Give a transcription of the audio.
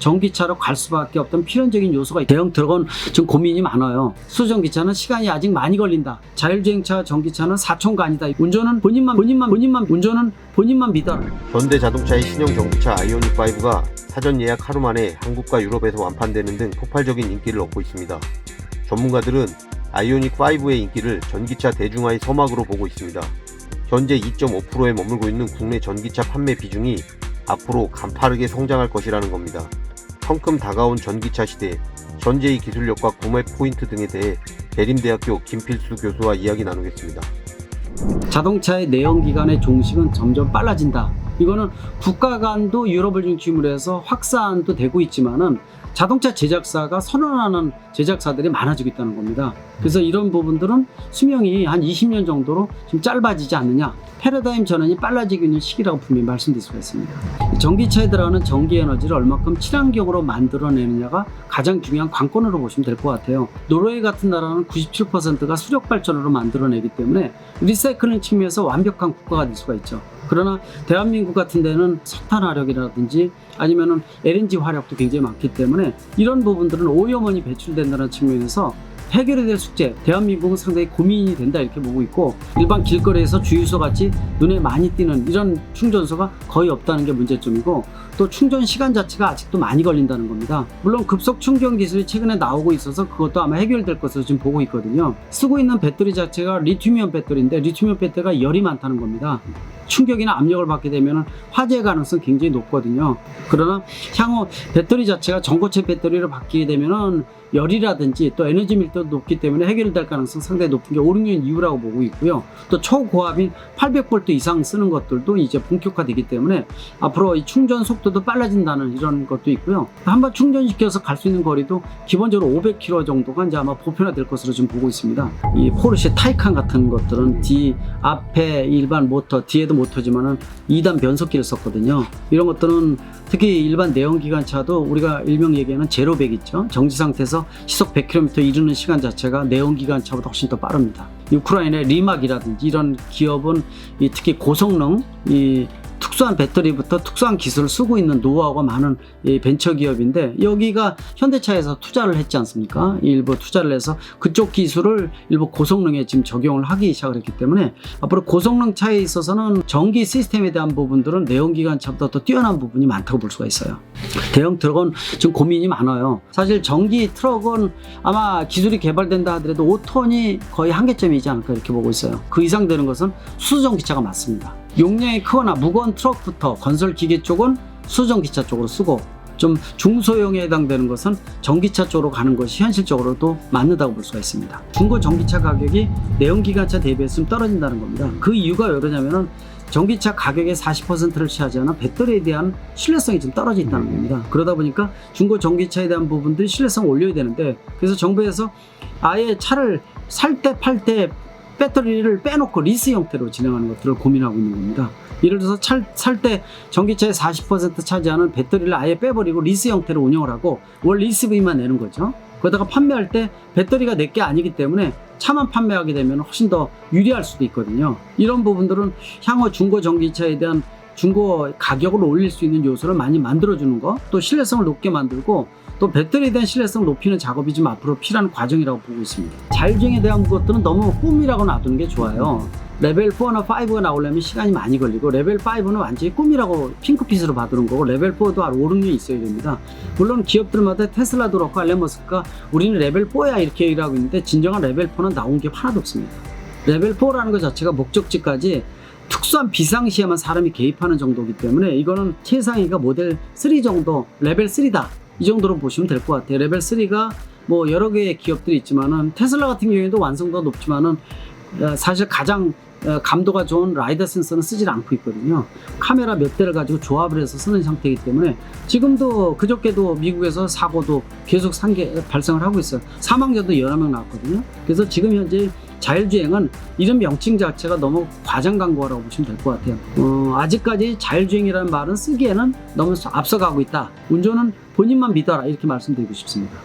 전기차로 갈 수밖에 없던 필연적인 요소가 대형 트럭은 좀 고민이 많아요. 수전기차는 시간이 아직 많이 걸린다. 자율주행차 전기차는 4촌가 아니다. 운전은 본인만 믿어라. 현대자동차의 신형 전기차 아이오닉5가 사전 예약 하루 만에 한국과 유럽에서 완판되는 등 폭발적인 인기를 얻고 있습니다. 전문가들은 아이오닉5의 인기를 전기차 대중화의 서막으로 보고 있습니다. 현재 2.5%에 머물고 있는 국내 전기차 판매 비중이 앞으로 가파르게 성장할 것이라는 겁니다. 성큼 다가온 전기차 시대, 현재의 기술력과 구매 포인트 등에 대해 대림대학교 김필수 교수와 이야기 나누겠습니다. 자동차의 내연기관의 종식은 점점 빨라진다. 이거는 국가 간도 유럽을 중심으로 해서 확산도 되고 있지만은 자동차 제작사가 선언하는 제작사들이 많아지고 있다는 겁니다. 그래서 이런 부분들은 수명이 한 20년 정도로 좀 짧아지지 않느냐, 패러다임 전환이 빨라지고 있는 시기라고 분명히 말씀드릴 수가 있습니다. 전기차에 들어가는 전기 에너지를 얼마큼 친환경으로 만들어내느냐가 가장 중요한 관건으로 보시면 될 것 같아요. 노르웨이 같은 나라는 97%가 수력 발전으로 만들어내기 때문에 리사이클링 측면에서 완벽한 국가가 될 수가 있죠. 그러나 대한민국 같은 데는 석탄 화력이라든지 아니면은 LNG 화력도 굉장히 많기 때문에 이런 부분들은 오염원이 배출된다는 측면에서 해결이 될 숙제, 대한민국은 상당히 고민이 된다 이렇게 보고 있고, 일반 길거리에서 주유소 같이 눈에 많이 띄는 이런 충전소가 거의 없다는 게 문제점이고, 또 충전 시간 자체가 아직도 많이 걸린다는 겁니다. 물론 급속 충전 기술이 최근에 나오고 있어서 그것도 아마 해결될 것으로 지금 보고 있거든요. 쓰고 있는 배터리 자체가 리튬이온 배터리인데 리튬이온 배터리가 열이 많다는 겁니다. 충격이나 압력을 받게 되면 화재 가능성이 굉장히 높거든요. 그러나 향후 배터리 자체가 전고체 배터리로 바뀌게 되면은 열이라든지 또 에너지 밀도도 높기 때문에 해결될 가능성 상당히 높은 게 5, 6년 이후라고 보고 있고요. 또 초고압인 800V 이상 쓰는 것들도 이제 본격화되기 때문에 앞으로 이 충전 속도도 빨라진다는 이런 것도 있고요. 한번 충전시켜서 갈 수 있는 거리도 기본적으로 500km 정도가 이제 아마 보편화될 것으로 지금 보고 있습니다. 이 포르쉐 타이칸 같은 것들은 앞에 일반 모터, 뒤에도 모터지만은 2단 변속기를 썼거든요. 이런 것들은 특히 일반 내연기관차도 우리가 일명 얘기하는 제로백 있죠. 정지 상태에서 시속 100km 이르는 시간 자체가 내연기관차보다 훨씬 더 빠릅니다. 우크라이나의 리막이라든지 이런 기업은 특히 고성능, 특수한 배터리부터 특수한 기술을 쓰고 있는 노하우가 많은 벤처 기업인데, 여기가 현대차에서 투자를 했지 않습니까? 일부 투자를 해서 그쪽 기술을 일부 고성능에 지금 적용을 하기 시작을 했기 때문에 앞으로 고성능 차에 있어서는 전기 시스템에 대한 부분들은 내연기관차보다 더 뛰어난 부분이 많다고 볼 수가 있어요. 대형 트럭은 지금 고민이 많아요. 사실 전기 트럭은 아마 기술이 개발된다 하더라도 5톤이 거의 한계점이지 않을까 이렇게 보고 있어요. 그 이상 되는 것은 수전기차가 맞습니다. 용량이 크거나 무거운 트럭부터 건설 기계 쪽은 수전기차 쪽으로 쓰고, 좀 중소형에 해당되는 것은 전기차 쪽으로 가는 것이 현실적으로도 맞는다고 볼 수가 있습니다. 중고 전기차 가격이 내연기관차 대비해서 좀 떨어진다는 겁니다. 그 이유가 왜 그러냐면은 전기차 가격의 40%를 차지하는 배터리에 대한 신뢰성이 좀 떨어진다는 겁니다. 그러다 보니까 중고 전기차에 대한 부분들이 신뢰성을 올려야 되는데, 그래서 정부에서 아예 차를 살 때 팔 때 배터리를 빼놓고 리스 형태로 진행하는 것들을 고민하고 있는 겁니다. 예를 들어서 살 때 전기차의 40% 차지하는 배터리를 아예 빼버리고 리스 형태로 운영을 하고 월 리스비만 내는 거죠. 거기다가 판매할 때 배터리가 내게 아니기 때문에 차만 판매하게 되면 훨씬 더 유리할 수도 있거든요. 이런 부분들은 향후 중고 전기차에 대한 중고 가격을 올릴 수 있는 요소를 많이 만들어주는 거, 또 신뢰성을 높게 만들고 또 배터리에 대한 신뢰성을 높이는 작업이 좀 앞으로 필요한 과정이라고 보고 있습니다. 자율주행에 대한 것들은 너무 꿈이라고 놔두는 게 좋아요. 레벨 4나 5가 나오려면 시간이 많이 걸리고, 레벨 5는 완전히 꿈이라고 핑크빛으로 봐두는 거고, 레벨 4도 한 5, 6년 있어야 됩니다. 물론 기업들마다 테슬라도 그렇고 앨런 머스크가 우리는 레벨 4야 이렇게 얘기를 하고 있는데, 진정한 레벨 4는 나온 게 하나도 없습니다. 레벨 4라는 것 자체가 목적지까지 특수한 비상시에만 사람이 개입하는 정도이기 때문에 이거는 최상위가 모델 3 정도, 레벨 3다 이 정도로 보시면 될 것 같아요. 레벨 3가 뭐 여러 개의 기업들이 있지만은 테슬라 같은 경우에도 완성도가 높지만은 사실 가장 감도가 좋은 라이더 센서는 쓰질 않고 있거든요. 카메라 몇 대를 가지고 조합을 해서 쓰는 상태이기 때문에 지금도 그저께도 미국에서 사고도 계속 발생을 하고 있어요. 사망자도 여러 명 나왔거든요. 그래서 지금 현재 자율주행은 이런 명칭 자체가 너무 과장 광고라고 보시면 될 것 같아요. 아직까지 자율주행이라는 말은 쓰기에는 너무 앞서가고 있다. 운전은 본인만 믿어라 이렇게 말씀드리고 싶습니다.